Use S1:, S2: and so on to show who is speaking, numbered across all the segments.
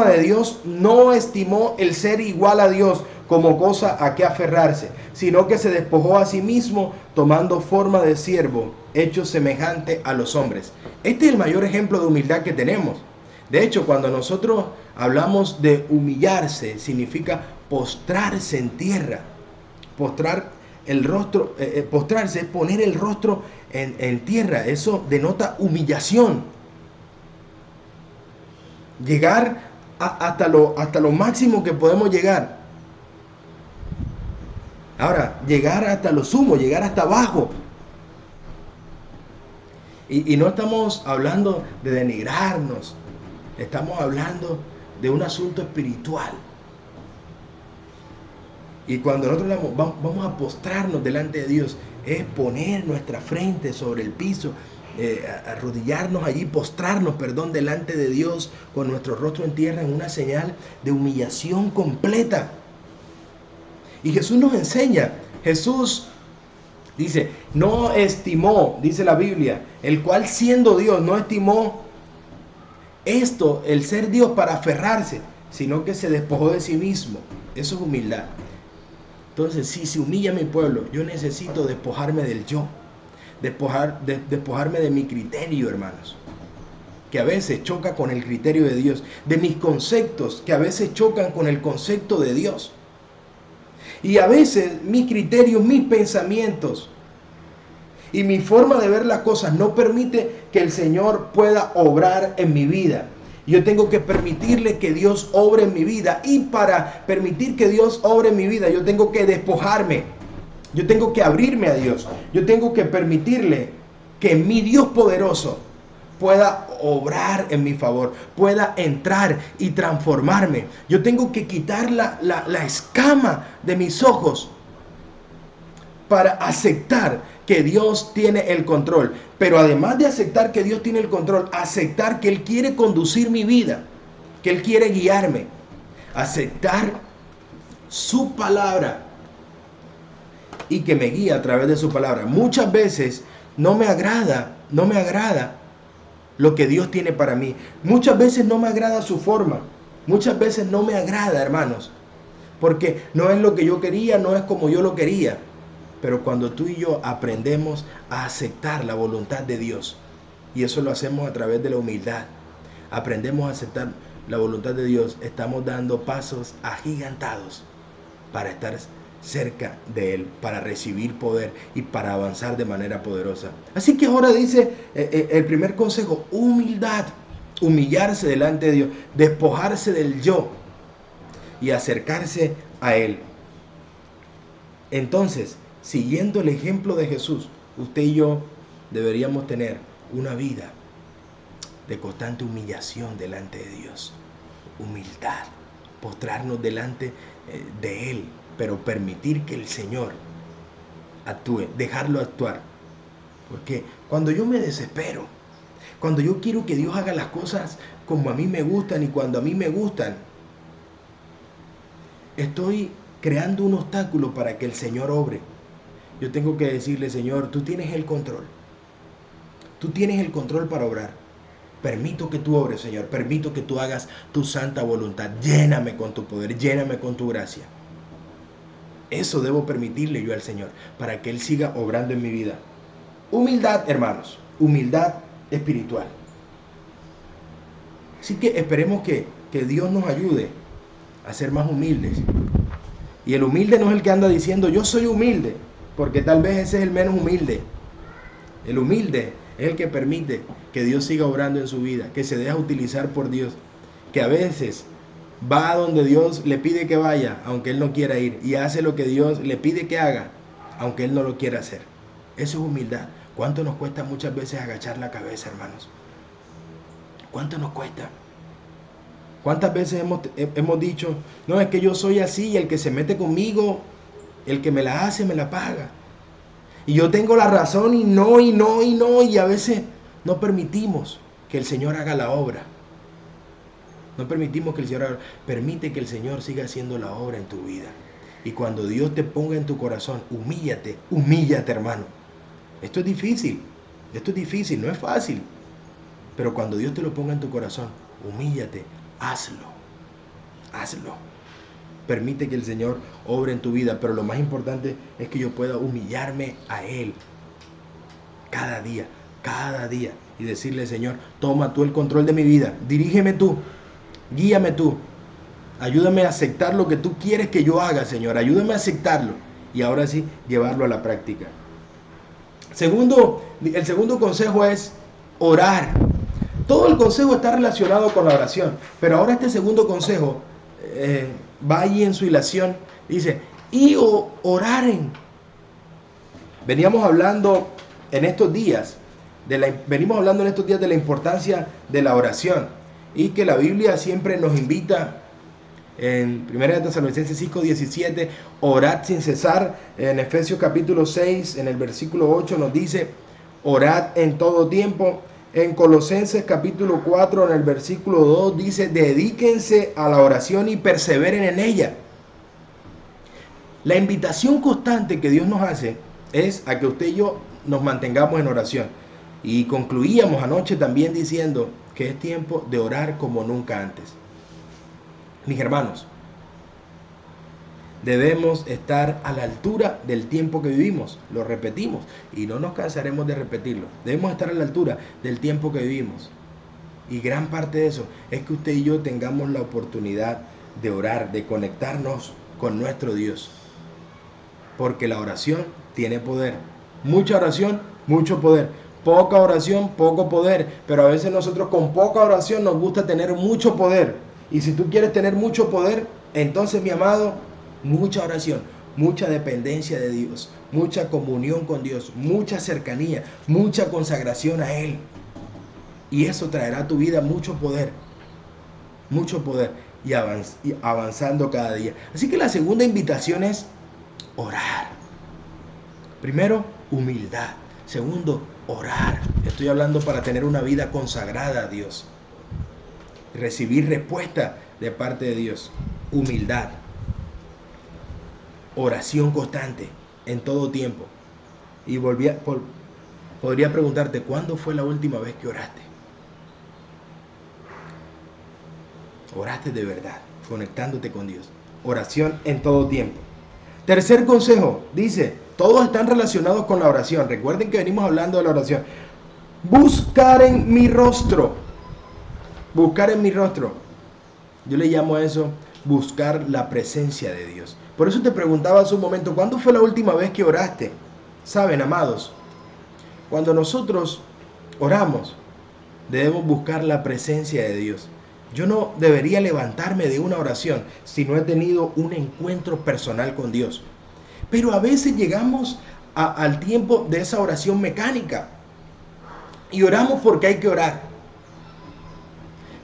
S1: de Dios no estimó el ser igual a Dios como cosa a que aferrarse, sino que se despojó a sí mismo, tomando forma de siervo, hecho semejante a los hombres. Este es el mayor ejemplo de humildad que tenemos. De hecho, cuando nosotros hablamos de humillarse, significa postrarse en tierra. Postrar el rostro, postrarse es poner el rostro en tierra. Eso denota humillación. Llegar hasta lo máximo que podemos llegar. Ahora, llegar hasta lo sumo, llegar hasta abajo. Y no estamos hablando de denigrarnos, estamos hablando de un asunto espiritual. Y cuando nosotros vamos a postrarnos delante de Dios, es poner nuestra frente sobre el piso, arrodillarnos allí, postrarnos, delante de Dios con nuestro rostro en tierra en una señal de humillación completa. Y Jesús nos enseña, Jesús dice, no estimó, dice la Biblia, el cual siendo Dios no estimó esto, el ser Dios para aferrarse, sino que se despojó de sí mismo. Eso es humildad. Entonces, si se humilla mi pueblo, yo necesito despojarme del yo, despojarme de mi criterio, hermanos, que a veces choca con el criterio de Dios, de mis conceptos, que a veces chocan con el concepto de Dios. Y a veces mis criterios, mis pensamientos y mi forma de ver las cosas no permite que el Señor pueda obrar en mi vida. Yo tengo que permitirle que Dios obre en mi vida. Y para permitir que Dios obre en mi vida, yo tengo que despojarme. Yo tengo que abrirme a Dios. Yo tengo que permitirle que mi Dios poderoso pueda obrar en mi favor, pueda entrar y transformarme. Yo tengo que quitar la escama de mis ojos para aceptar que Dios tiene el control. Pero además de aceptar que Dios tiene el control, aceptar que Él quiere conducir mi vida, que Él quiere guiarme. Aceptar su palabra y que me guíe a través de su palabra. Muchas veces no me agrada lo que Dios tiene para mí. Muchas veces no me agrada su forma. Muchas veces no me agrada, hermanos, porque no es lo que yo quería, no es como yo lo quería. Pero cuando tú y yo aprendemos a aceptar la voluntad de Dios, y eso lo hacemos a través de la humildad, aprendemos a aceptar la voluntad de Dios, estamos dando pasos agigantados para estar cerca de Él, para recibir poder y para avanzar de manera poderosa. Así que ahora dice el primer consejo, humildad, humillarse delante de Dios, despojarse del yo y acercarse a Él. Entonces, siguiendo el ejemplo de Jesús, usted y yo deberíamos tener una vida de constante humillación delante de Dios. Humildad, postrarnos delante de Él, pero permitir que el Señor actúe, dejarlo actuar. Porque cuando yo me desespero, cuando yo quiero que Dios haga las cosas como a mí me gustan y cuando a mí me gustan, estoy creando un obstáculo para que el Señor obre. Yo tengo que decirle, Señor, tú tienes el control. Tú tienes el control para obrar. Permito que tú obres, Señor. Permito que tú hagas tu santa voluntad. Lléname con tu poder, lléname con tu gracia. Eso debo permitirle yo al Señor para que Él siga obrando en mi vida. Humildad, hermanos. Humildad espiritual. Así que esperemos que Dios nos ayude a ser más humildes. Y el humilde no es el que anda diciendo yo soy humilde, porque tal vez ese es el menos humilde. El humilde es el que permite que Dios siga obrando en su vida, que se deja utilizar por Dios, que a veces va a donde Dios le pide que vaya, aunque Él no quiera ir, y hace lo que Dios le pide que haga, aunque Él no lo quiera hacer. Eso es humildad. ¿Cuánto nos cuesta muchas veces agachar la cabeza, hermanos? ¿Cuánto nos cuesta? ¿Cuántas veces hemos dicho, no, es que yo soy así y el que se mete conmigo, el que me la hace, me la paga? Y yo tengo la razón y no, y a veces no permitimos que el Señor haga la obra. No permitimos que el Señor haga, permite que el Señor siga haciendo la obra en tu vida. Y cuando Dios te ponga en tu corazón, humíllate, hermano. Esto es difícil, no es fácil. Pero cuando Dios te lo ponga en tu corazón, humíllate, hazlo. hazlo. Permite que el Señor obre en tu vida, pero lo más importante es que yo pueda humillarme a Él cada día y decirle: Señor, toma tú el control de mi vida, dirígeme tú, guíame tú, ayúdame a aceptar lo que tú quieres que yo haga, Señor, ayúdame a aceptarlo y ahora sí llevarlo a la práctica. El segundo consejo es orar. Todo el consejo está relacionado con la oración, pero ahora este segundo consejo va allí en su hilación, dice: y oraren. Venimos hablando en estos días de la importancia de la oración, y que la Biblia siempre nos invita en 1 Tesalonicenses 5:17, orad sin cesar. En Efesios capítulo 6, en el versículo 8 nos dice: orad en todo tiempo. En Colosenses capítulo 4, en el versículo 2 dice: dedíquense a la oración y perseveren en ella. La invitación constante que Dios nos hace es a que usted y yo nos mantengamos en oración. Y concluíamos anoche también diciendo que es tiempo de orar como nunca antes. Mis hermanos, debemos estar a la altura del tiempo que vivimos. Lo repetimos y no nos cansaremos de repetirlo. Debemos estar a la altura del tiempo que vivimos. Y gran parte de eso es que usted y yo tengamos la oportunidad de orar, de conectarnos con nuestro Dios. Porque la oración tiene poder. Mucha oración, mucho poder. Poca oración, poco poder. Pero a veces nosotros con poca oración nos gusta tener mucho poder. Y si tú quieres tener mucho poder, entonces, mi amado, mucha oración, mucha dependencia de Dios, mucha comunión con Dios, mucha cercanía, mucha consagración a Él. Y eso traerá a tu vida mucho poder y avanzando cada día. Así que la segunda invitación es orar. Primero, humildad. Segundo, orar. Estoy hablando para tener una vida consagrada a Dios. Recibir respuesta de parte de Dios. Humildad. Oración constante en todo tiempo. Y podría preguntarte: ¿cuándo fue la última vez que oraste? Oraste de verdad, conectándote con Dios. Oración en todo tiempo. Tercer consejo, dice: todos están relacionados con la oración. Recuerden que venimos hablando de la oración. Buscar en mi rostro. Buscar en mi rostro. Yo le llamo a eso buscar la presencia de Dios. Por eso te preguntaba hace un momento: ¿cuándo fue la última vez que oraste? Saben, amados, cuando nosotros oramos, debemos buscar la presencia de Dios. Yo no debería levantarme de una oración si no he tenido un encuentro personal con Dios. Pero a veces llegamos al tiempo de esa oración mecánica y oramos porque hay que orar.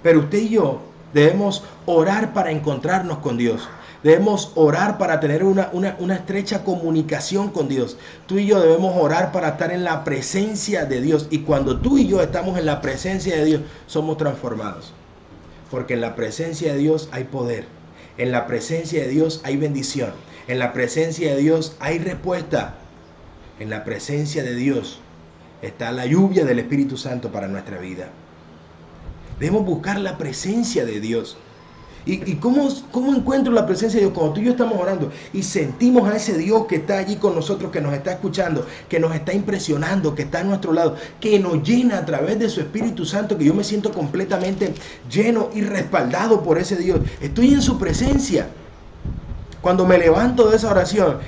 S1: Pero usted y yo debemos orar para encontrarnos con Dios. Debemos orar para tener una estrecha comunicación con Dios. Tú y yo debemos orar para estar en la presencia de Dios. Y cuando tú y yo estamos en la presencia de Dios, somos transformados. Porque en la presencia de Dios hay poder. En la presencia de Dios hay bendición. En la presencia de Dios hay respuesta. En la presencia de Dios está la lluvia del Espíritu Santo para nuestra vida. Debemos buscar la presencia de Dios. ¿Y cómo encuentro la presencia de Dios? Cuando tú y yo estamos orando y sentimos a ese Dios que está allí con nosotros, que nos está escuchando, que nos está impresionando, que está a nuestro lado, que nos llena a través de su Espíritu Santo, que yo me siento completamente lleno y respaldado por ese Dios. Estoy en su presencia. Cuando me levanto de esa oración,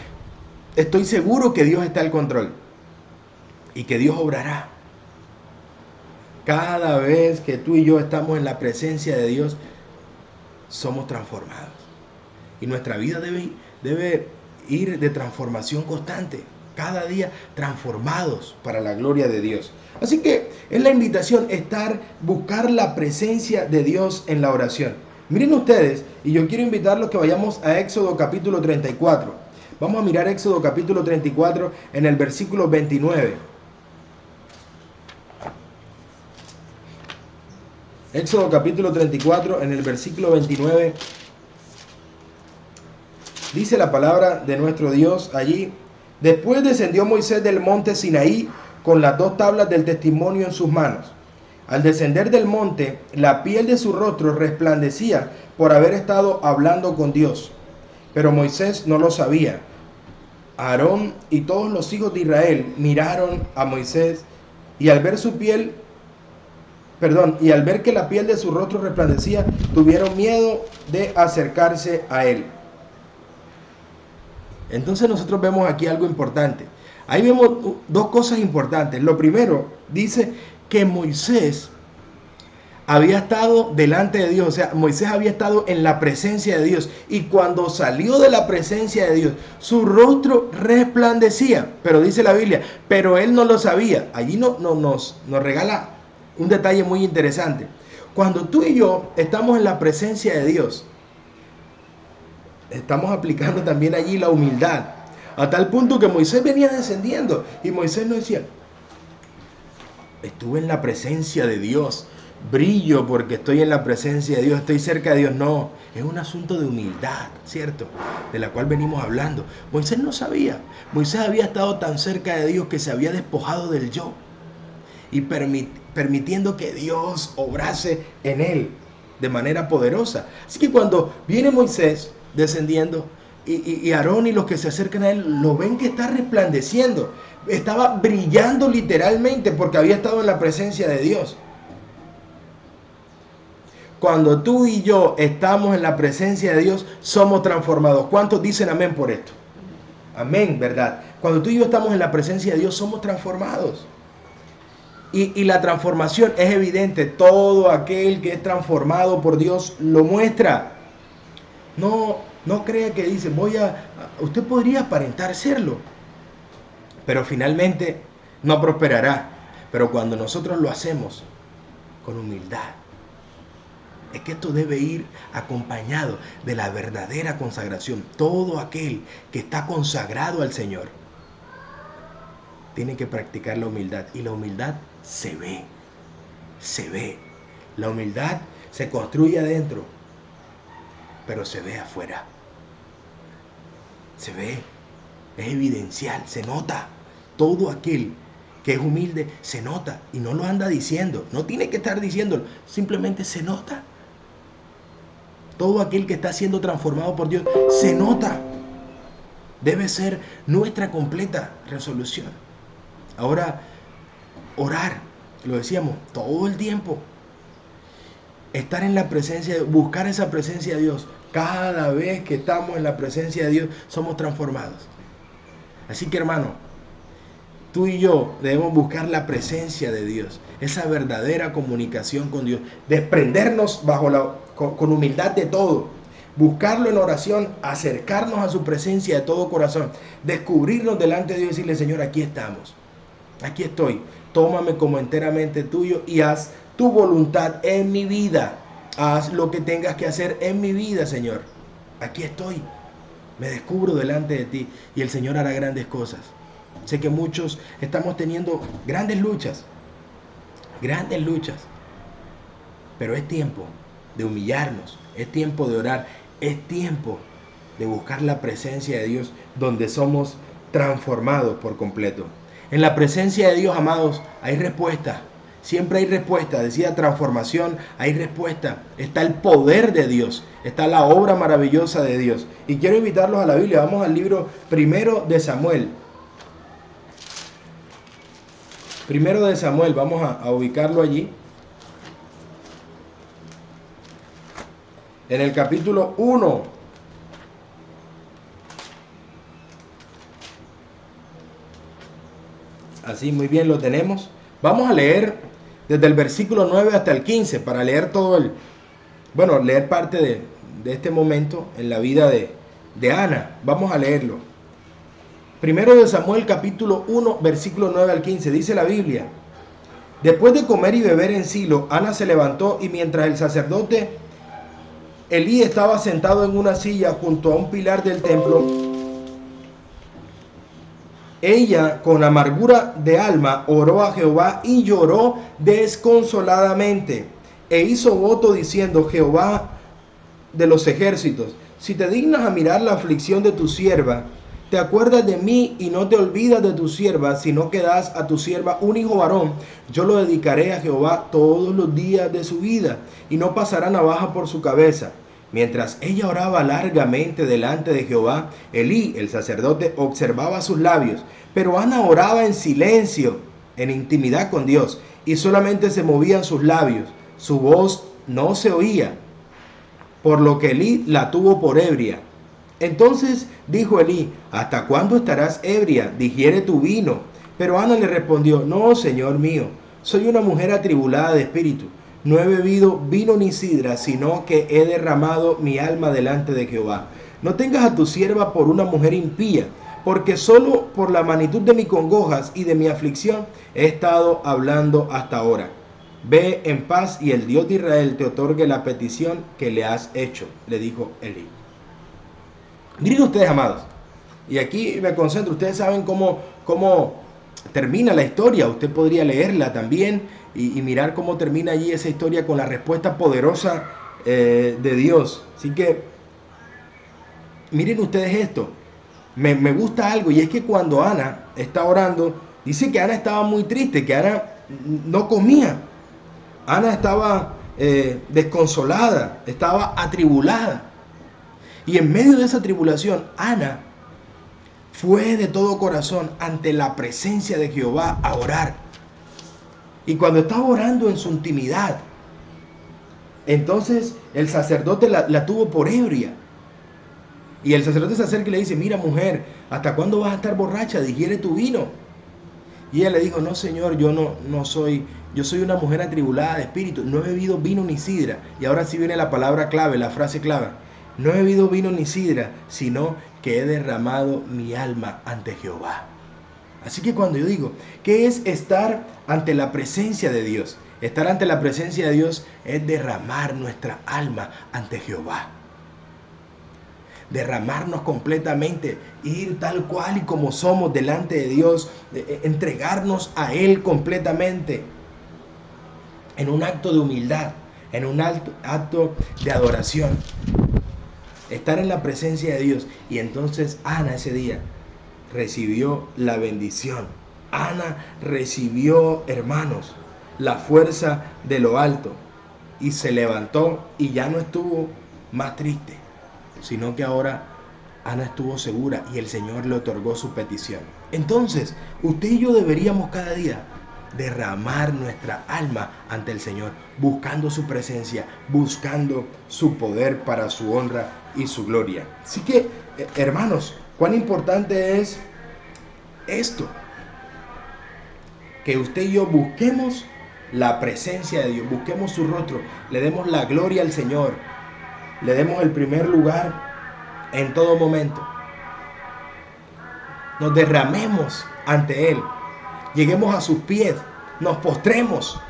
S1: estoy seguro que Dios está al control y que Dios obrará. Cada vez que tú y yo estamos en la presencia de Dios, somos transformados. Y nuestra vida debe ir de transformación constante. Cada día transformados para la gloria de Dios. Así que es la invitación buscar la presencia de Dios en la oración. Miren ustedes, y yo quiero invitarlos que vayamos a Éxodo capítulo 34. Vamos a mirar Éxodo capítulo 34 en el versículo 29. Éxodo capítulo 34, en el versículo 29, dice la palabra de nuestro Dios allí: después descendió Moisés del monte Sinaí con las 2 tablas del testimonio en sus manos. Al descender del monte, la piel de su rostro resplandecía por haber estado hablando con Dios. Pero Moisés no lo sabía. Aarón y todos los hijos de Israel miraron a Moisés y al ver que la piel de su rostro resplandecía, tuvieron miedo de acercarse a él. Entonces nosotros vemos aquí algo importante. Ahí vemos dos cosas importantes. Lo primero, dice que Moisés había estado delante de Dios, o sea, Moisés había estado en la presencia de Dios, y cuando salió de la presencia de Dios, su rostro resplandecía, pero dice la Biblia, pero él no lo sabía. Allí nos regala un detalle muy interesante. Cuando tú y yo estamos en la presencia de Dios, estamos aplicando también allí la humildad, a tal punto que Moisés venía descendiendo, y Moisés no decía, estuve en la presencia de Dios, brillo porque estoy en la presencia de Dios, estoy cerca de Dios. No, es un asunto de humildad, ¿cierto? De la cual venimos hablando. Moisés no sabía. Moisés había estado tan cerca de Dios que se había despojado del yo y permitiendo que Dios obrase en él de manera poderosa. Así que cuando viene Moisés descendiendo y Aarón y los que se acercan a él lo ven que está resplandeciendo, estaba brillando literalmente porque había estado en la presencia de Dios. Cuando tú y yo estamos en la presencia de Dios, somos transformados. ¿Cuántos dicen amén por esto? Amén, ¿verdad? Cuando tú y yo estamos en la presencia de Dios, somos transformados. Y la transformación es evidente. Todo aquel que es transformado por Dios lo muestra. No crea que dice, usted podría aparentar serlo, pero finalmente no prosperará. Pero cuando nosotros lo hacemos con humildad, es que esto debe ir acompañado de la verdadera consagración. Todo aquel que está consagrado al Señor tiene que practicar la humildad. Y la humildad se ve. La humildad se construye adentro, pero se ve afuera. Se ve, es evidencial, se nota. Todo aquel que es humilde se nota y no lo anda diciendo. No tiene que estar diciéndolo, simplemente se nota. Todo aquel que está siendo transformado por Dios se nota. Debe ser nuestra completa resolución. Ahora, orar, lo decíamos, todo el tiempo. Estar en la presencia, buscar esa presencia de Dios. Cada vez que estamos en la presencia de Dios, somos transformados. Así que, hermano, tú y yo debemos buscar la presencia de Dios, esa verdadera comunicación con Dios, desprendernos con humildad de todo, buscarlo en oración, acercarnos a su presencia de todo corazón, descubrirnos delante de Dios y decirle, Señor, aquí estamos, aquí estoy, tómame como enteramente tuyo y haz tu voluntad en mi vida, haz lo que tengas que hacer en mi vida, Señor, aquí estoy, me descubro delante de ti y el Señor hará grandes cosas. Sé que muchos estamos teniendo grandes luchas, pero es tiempo de humillarnos, es tiempo de orar, es tiempo de buscar la presencia de Dios donde somos transformados por completo. En la presencia de Dios, amados, hay respuesta, siempre hay respuesta. Decía transformación, hay respuesta, está el poder de Dios, está la obra maravillosa de Dios. Y quiero invitarlos a la Biblia, vamos al libro primero de Samuel. Primero de Samuel, vamos a ubicarlo allí. En el capítulo 1. Así, muy bien, lo tenemos. Vamos a leer desde el versículo 9 hasta el 15 para leer leer parte de este momento en la vida de Ana. Vamos a leerlo. Primero de Samuel capítulo 1 versículo 9 al 15, dice la Biblia: Después de comer y beber en Silo, Ana se levantó y mientras el sacerdote Elí estaba sentado en una silla junto a un pilar del templo, ella con amargura de alma oró a Jehová y lloró desconsoladamente e hizo voto diciendo: Jehová de los ejércitos, si te dignas a mirar la aflicción de tu sierva, te acuerdas de mí y no te olvidas de tu sierva, sino que das a tu sierva un hijo varón, yo lo dedicaré a Jehová todos los días de su vida, y no pasará navaja por su cabeza. Mientras ella oraba largamente delante de Jehová, Elí, el sacerdote, observaba sus labios, pero Ana oraba en silencio, en intimidad con Dios, y solamente se movían sus labios. Su voz no se oía, por lo que Elí la tuvo por ebria. Entonces dijo Elí: ¿hasta cuándo estarás ebria? Digiere tu vino. Pero Ana le respondió: no, señor mío, soy una mujer atribulada de espíritu. No he bebido vino ni sidra, sino que he derramado mi alma delante de Jehová. No tengas a tu sierva por una mujer impía, porque solo por la magnitud de mis congojas y de mi aflicción he estado hablando hasta ahora. Ve en paz y el Dios de Israel te otorgue la petición que le has hecho, le dijo Elí. Miren ustedes, amados, y aquí me concentro. Ustedes saben cómo termina la historia. Usted podría leerla también y mirar cómo termina allí esa historia con la respuesta poderosa de Dios. Así que miren ustedes esto. Me gusta algo, y es que cuando Ana está orando, dice que Ana estaba muy triste, que Ana no comía. Ana estaba desconsolada, estaba atribulada. Y en medio de esa tribulación, Ana fue de todo corazón ante la presencia de Jehová a orar. Y cuando estaba orando en su intimidad, entonces el sacerdote la tuvo por ebria. Y el sacerdote se acerca y le dice: mira, mujer, ¿hasta cuándo vas a estar borracha? Digiere tu vino. Y ella le dijo: no, señor, yo soy una mujer atribulada de espíritu, no he bebido vino ni sidra. Y ahora sí viene la palabra clave, la frase clave: no he bebido vino ni sidra, sino que he derramado mi alma ante Jehová. Así que cuando yo digo, ¿qué es estar ante la presencia de Dios? Estar ante la presencia de Dios es derramar nuestra alma ante Jehová. Derramarnos completamente, ir tal cual y como somos delante de Dios, entregarnos a Él completamente, en un acto de humildad, en un acto de adoración. Estar en la presencia de Dios. Y entonces Ana ese día recibió la bendición. Ana recibió, hermanos, la fuerza de lo alto, y se levantó y ya no estuvo más triste, sino que ahora Ana estuvo segura y el Señor le otorgó su petición. Entonces, usted y yo deberíamos cada día derramar nuestra alma ante el Señor, buscando su presencia, buscando su poder para su honra y su gloria. Así que, hermanos, cuán importante es esto, que usted y yo busquemos la presencia de Dios, busquemos su rostro, le demos la gloria al Señor, le demos el primer lugar en todo momento, nos derramemos ante Él, lleguemos a sus pies, nos postremos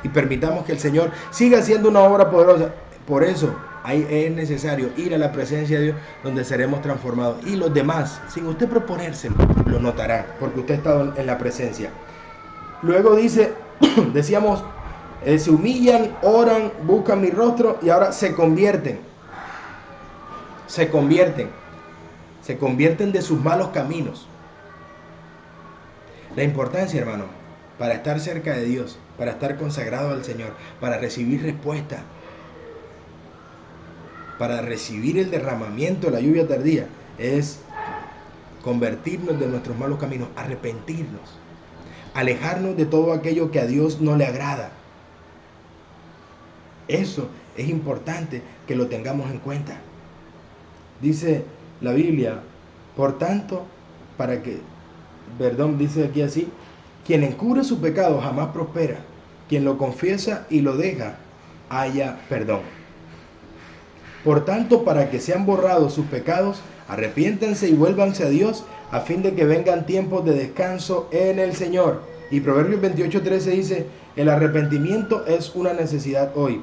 S1: y permitamos que el Señor siga haciendo una obra poderosa. Por eso es necesario ir a la presencia de Dios, donde seremos transformados, y los demás, sin usted proponérselo, lo notarán, porque usted ha estado en la presencia. Luego dice, decíamos, se humillan, oran, buscan mi rostro, y ahora se convierten de sus malos caminos. La importancia, hermano, para estar cerca de Dios, para estar consagrado al Señor, para recibir respuesta, para recibir el derramamiento de la lluvia tardía, es convertirnos de nuestros malos caminos, arrepentirnos, alejarnos de todo aquello que a Dios no le agrada. Eso es importante que lo tengamos en cuenta. Dice la Biblia, por tanto, dice aquí así: quien encubre su pecado jamás prospera, quien lo confiesa y lo deja, halla perdón. Por tanto, para que sean borrados sus pecados, arrepiéntanse y vuélvanse a Dios, a fin de que vengan tiempos de descanso en el Señor. Y Proverbios 28:13 dice: el arrepentimiento es una necesidad hoy.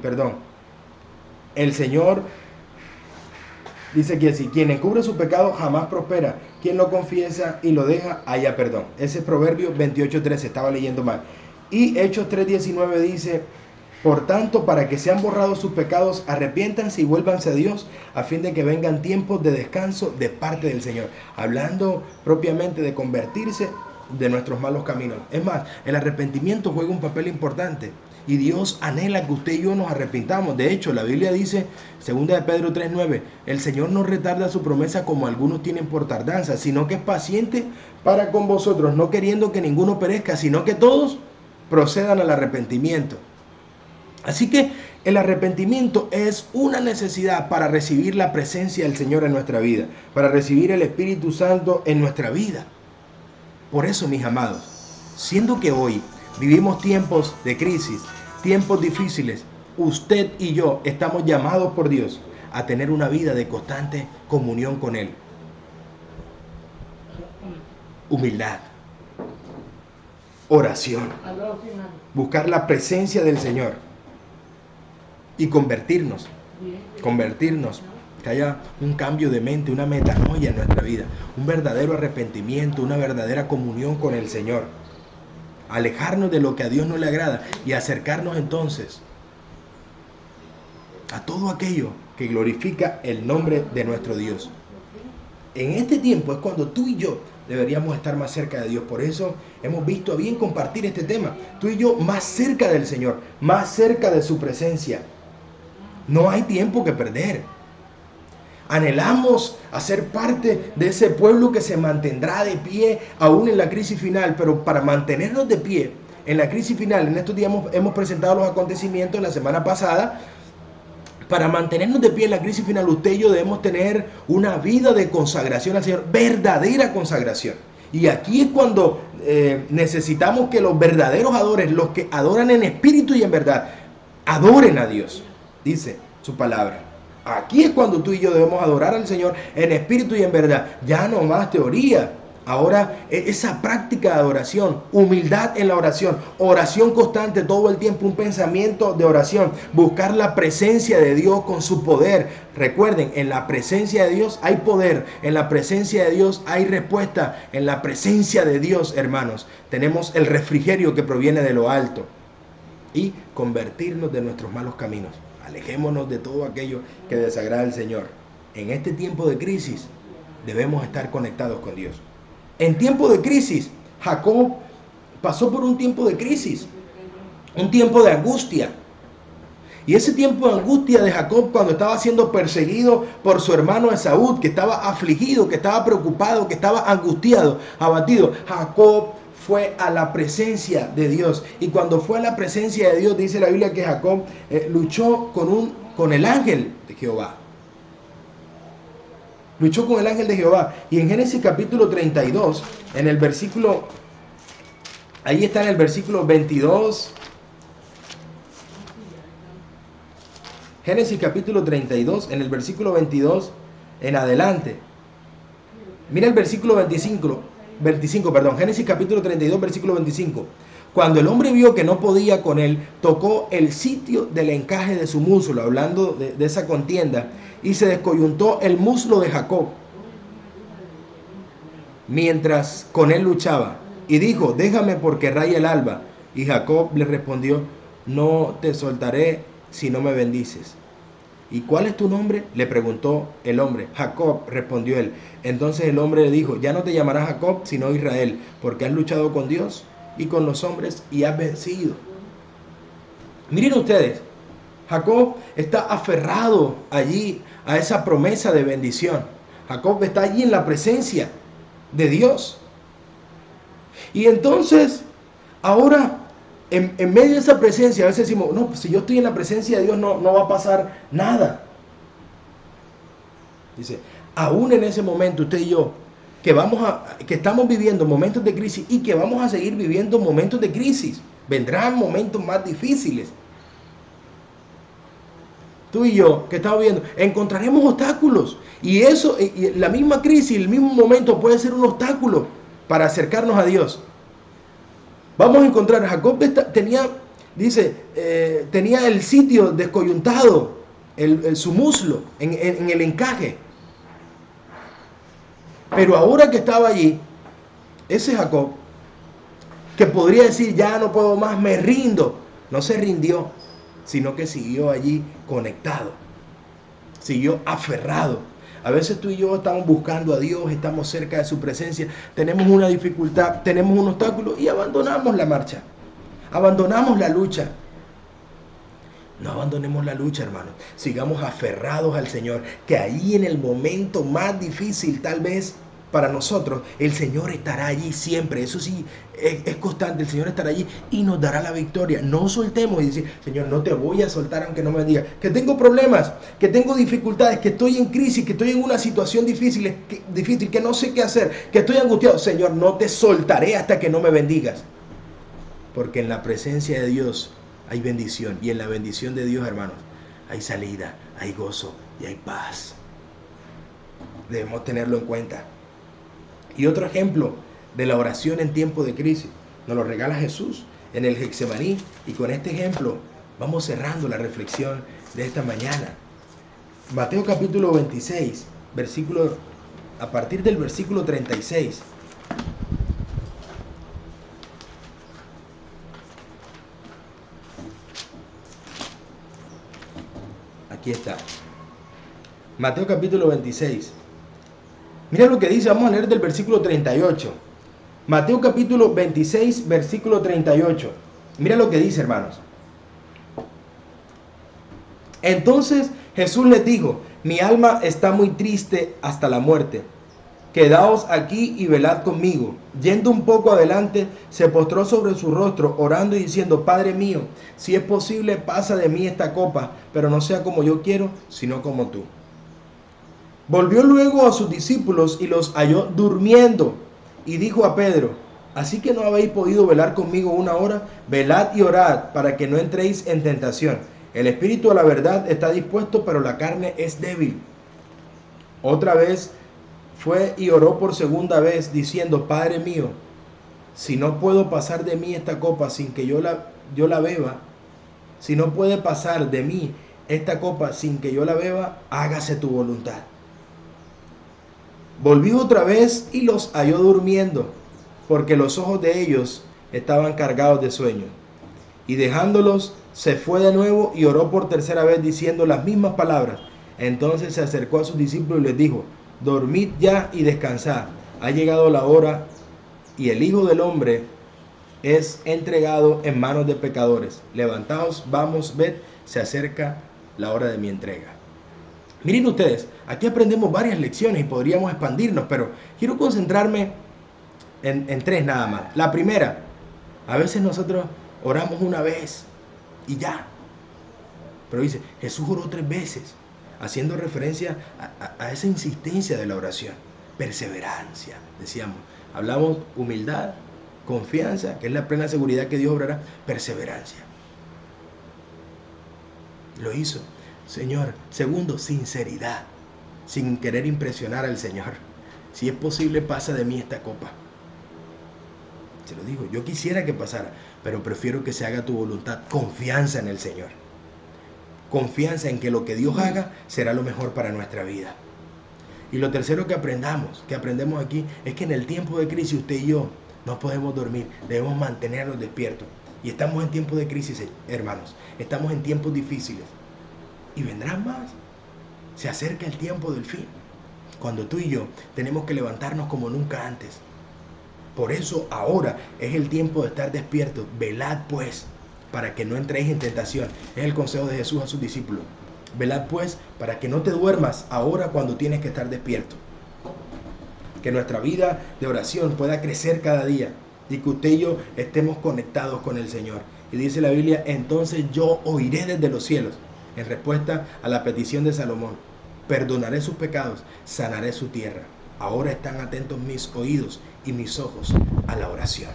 S1: El Señor dice que así: quien encubre su pecado jamás prospera, quien lo confiesa y lo deja, halla perdón. Ese es Proverbios 28:13, estaba leyendo mal. Y Hechos 3:19 dice: Por tanto, para que sean borrados sus pecados, arrepiéntanse y vuélvanse a Dios, a fin de que vengan tiempos de descanso de parte del Señor. Hablando propiamente de convertirse de nuestros malos caminos. Es más, el arrepentimiento juega un papel importante. Y Dios anhela que usted y yo nos arrepintamos. De hecho, la Biblia dice, 2 de Pedro 3:9, el Señor no retarda su promesa como algunos tienen por tardanza, sino que es paciente para con vosotros, no queriendo que ninguno perezca, sino que todos procedan al arrepentimiento. Así que el arrepentimiento es una necesidad para recibir la presencia del Señor en nuestra vida, para recibir el Espíritu Santo en nuestra vida. Por eso, mis amados, siendo que hoy vivimos tiempos de crisis, tiempos difíciles, usted y yo estamos llamados por Dios a tener una vida de constante comunión con Él. Humildad, oración, buscar la presencia del Señor y convertirnos, que haya un cambio de mente, una metanoia en nuestra vida, un verdadero arrepentimiento, una verdadera comunión con el Señor. Alejarnos de lo que a Dios no le agrada y acercarnos entonces a todo aquello que glorifica el nombre de nuestro Dios. En este tiempo es cuando tú y yo deberíamos estar más cerca de Dios. Por eso hemos visto a bien compartir este tema. Tú y yo más cerca del Señor, más cerca de su presencia. No hay tiempo que perder. Anhelamos hacer parte de ese pueblo que se mantendrá de pie aún en la crisis final, pero para mantenernos de pie en la crisis final, en estos días hemos presentado los acontecimientos la semana pasada. Para mantenernos de pie en la crisis final, usted y yo debemos tener una vida de consagración al Señor, verdadera consagración. Y aquí es cuando necesitamos que los verdaderos adores, los que adoran en espíritu y en verdad, adoren a Dios, dice su palabra. Aquí es cuando tú y yo debemos adorar al Señor en espíritu y en verdad. Ya no más teoría. Ahora esa práctica de adoración, humildad en la oración constante todo el tiempo, un pensamiento de oración, buscar la presencia de Dios con su poder. Recuerden, en la presencia de Dios hay poder, en la presencia de Dios hay respuesta, en la presencia de Dios, hermanos, tenemos el refrigerio que proviene de lo alto. Y convertirnos de nuestros malos caminos. Alejémonos de todo aquello que desagrada al Señor. En este tiempo de crisis debemos estar conectados con Dios. En tiempo de crisis, Jacob pasó por un tiempo de crisis, un tiempo de angustia. Y ese tiempo de angustia de Jacob, cuando estaba siendo perseguido por su hermano Esaú, que estaba afligido, que estaba preocupado, que estaba angustiado, abatido, Jacob fue a la presencia de Dios. Y cuando fue a la presencia de Dios, dice la Biblia que Jacob luchó con el ángel de Jehová. Luchó con el ángel de Jehová. Y en Génesis capítulo 32, en el versículo, ahí está en el versículo 22. Génesis capítulo 32, en el versículo 22 en adelante. Mira el versículo 25, Génesis capítulo 32, versículo 25. Cuando el hombre vio que no podía con él, tocó el sitio del encaje de su muslo, hablando de esa contienda, y se descoyuntó el muslo de Jacob, mientras con él luchaba. Y dijo, déjame porque raya el alba. Y Jacob le respondió, no te soltaré si no me bendices. ¿Y cuál es tu nombre?, le preguntó el hombre. Jacob, respondió él. Entonces el hombre le dijo, ya no te llamarás Jacob, sino Israel, porque has luchado con Dios y con los hombres y has vencido. Miren ustedes, Jacob está aferrado allí a esa promesa de bendición. Jacob está allí en la presencia de Dios. Y entonces, ahora, en medio de esa presencia, a veces decimos, no, pues si yo estoy en la presencia de Dios no va a pasar nada. Dice, aún en ese momento, usted y yo, que estamos viviendo momentos de crisis y que vamos a seguir viviendo momentos de crisis, vendrán momentos más difíciles. Tú y yo, que estamos viendo, encontraremos obstáculos. Y eso, y la misma crisis, el mismo momento puede ser un obstáculo para acercarnos a Dios. Vamos a encontrar, Jacob tenía el sitio descoyuntado, su muslo, en el encaje. Pero ahora que estaba allí, ese Jacob, que podría decir, ya no puedo más, me rindo, no se rindió. sino que siguió allí conectado, siguió aferrado. A veces tú y yo estamos buscando a Dios, estamos cerca de su presencia, tenemos una dificultad, tenemos un obstáculo y abandonamos la marcha, abandonamos la lucha. No abandonemos la lucha, hermanos. Sigamos aferrados al Señor, que ahí en el momento más difícil, tal vez para nosotros, el Señor estará allí siempre. Eso sí, es constante. El Señor estará allí y nos dará la victoria. No soltemos y decir, Señor, no te voy a soltar aunque no me digas que tengo problemas, que tengo dificultades, que estoy en crisis, que estoy en una situación difícil, que no sé qué hacer, que estoy angustiado. Señor, no te soltaré hasta que no me bendigas. Porque en la presencia de Dios hay bendición, y en la bendición de Dios, hermanos, hay salida, hay gozo y hay paz. Debemos tenerlo en cuenta. Y otro ejemplo de la oración en tiempo de crisis nos lo regala Jesús en el Getsemaní, y con este ejemplo vamos cerrando la reflexión de esta mañana. Mateo capítulo 26, a partir del versículo 36. Aquí está. Mateo capítulo 26. Mira lo que dice, vamos a leer del versículo 38. Mateo capítulo 26, versículo 38. Mira lo que dice, hermanos. Entonces Jesús les dijo, mi alma está muy triste hasta la muerte. Quedaos aquí y velad conmigo. Yendo un poco adelante, se postró sobre su rostro, orando y diciendo, Padre mío, si es posible, pasa de mí esta copa, pero no sea como yo quiero, sino como tú. Volvió luego a sus discípulos y los halló durmiendo, y dijo a Pedro, ¿así que no habéis podido velar conmigo una hora? Velad y orad, para que no entréis en tentación. El espíritu a la verdad está dispuesto, pero la carne es débil. Otra vez fue y oró por segunda vez, diciendo, Padre mío, si no puedo pasar de mí esta copa sin que yo la beba, si no puede pasar de mí esta copa sin que yo la beba, hágase tu voluntad. Volvió otra vez y los halló durmiendo, porque los ojos de ellos estaban cargados de sueño. Y dejándolos, se fue de nuevo y oró por tercera vez, diciendo las mismas palabras. Entonces se acercó a sus discípulos y les dijo, dormid ya y descansad. Ha llegado la hora y el Hijo del Hombre es entregado en manos de pecadores. Levantaos, vamos, ved, se acerca la hora de mi entrega. Miren ustedes, aquí aprendemos varias lecciones y podríamos expandirnos, pero quiero concentrarme en tres nada más. La primera, a veces nosotros oramos una vez y ya. Pero dice, Jesús oró 3 veces, haciendo referencia a esa insistencia de la oración. Perseverancia, decíamos. Hablamos humildad, confianza, que es la plena seguridad que Dios obrará. Perseverancia. Lo hizo. Señor. Segundo, sinceridad, sin querer impresionar al Señor. Si es posible, pasa de mí esta copa. Se lo digo, yo quisiera que pasara, pero prefiero que se haga tu voluntad. Confianza en el Señor. Confianza en que lo que Dios haga será lo mejor para nuestra vida. Y lo tercero que aprendemos aquí, es que en el tiempo de crisis usted y yo no podemos dormir, debemos mantenernos despiertos. Y estamos en tiempos de crisis, hermanos. Estamos en tiempos difíciles. Y vendrán más. Se acerca el tiempo del fin, cuando tú y yo tenemos que levantarnos como nunca antes. Por eso ahora es el tiempo de estar despiertos. Velad pues, para que no entréis en tentación. Es el consejo de Jesús a sus discípulos. Velad pues, para que no te duermas ahora cuando tienes que estar despierto. Que nuestra vida de oración pueda crecer cada día, y que usted y yo estemos conectados con el Señor. Y dice la Biblia, entonces yo oiré desde los cielos, en respuesta a la petición de Salomón, perdonaré sus pecados, sanaré su tierra. Ahora están atentos mis oídos y mis ojos a la oración.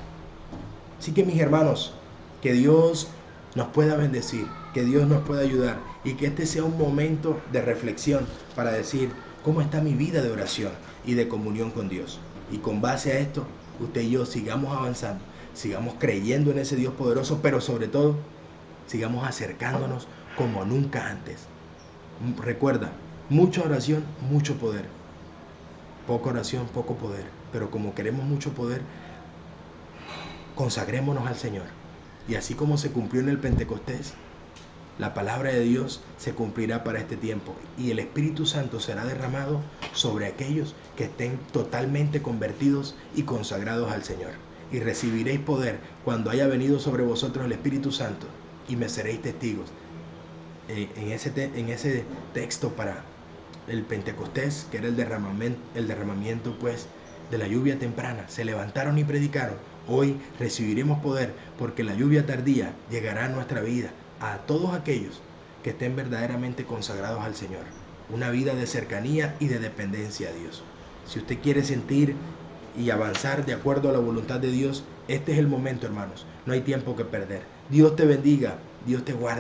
S1: Así que mis hermanos, que Dios nos pueda bendecir, que Dios nos pueda ayudar, y que este sea un momento de reflexión para decir, ¿cómo está mi vida de oración y de comunión con Dios? Y con base a esto, usted y yo sigamos avanzando, sigamos creyendo en ese Dios poderoso, pero sobre todo, sigamos acercándonos como nunca antes. Recuerda, mucha oración, mucho poder. Poca oración, poco poder. Pero como queremos mucho poder, consagrémonos al Señor. Y así como se cumplió en el Pentecostés, La palabra de Dios se cumplirá para este tiempo y el Espíritu Santo será derramado sobre aquellos que estén totalmente convertidos y consagrados al Señor. Y recibiréis poder cuando haya venido sobre vosotros el Espíritu Santo y me seréis testigos. En ese texto para el Pentecostés, que era el derramamiento pues de la lluvia temprana, se levantaron y predicaron. Hoy recibiremos poder porque la lluvia tardía llegará a nuestra vida, a todos aquellos que estén verdaderamente consagrados al Señor. Una vida de cercanía y de dependencia a Dios. Si usted quiere sentir y avanzar de acuerdo a la voluntad de Dios, este es el momento, hermanos. No hay tiempo que perder. Dios te bendiga, Dios te guarde.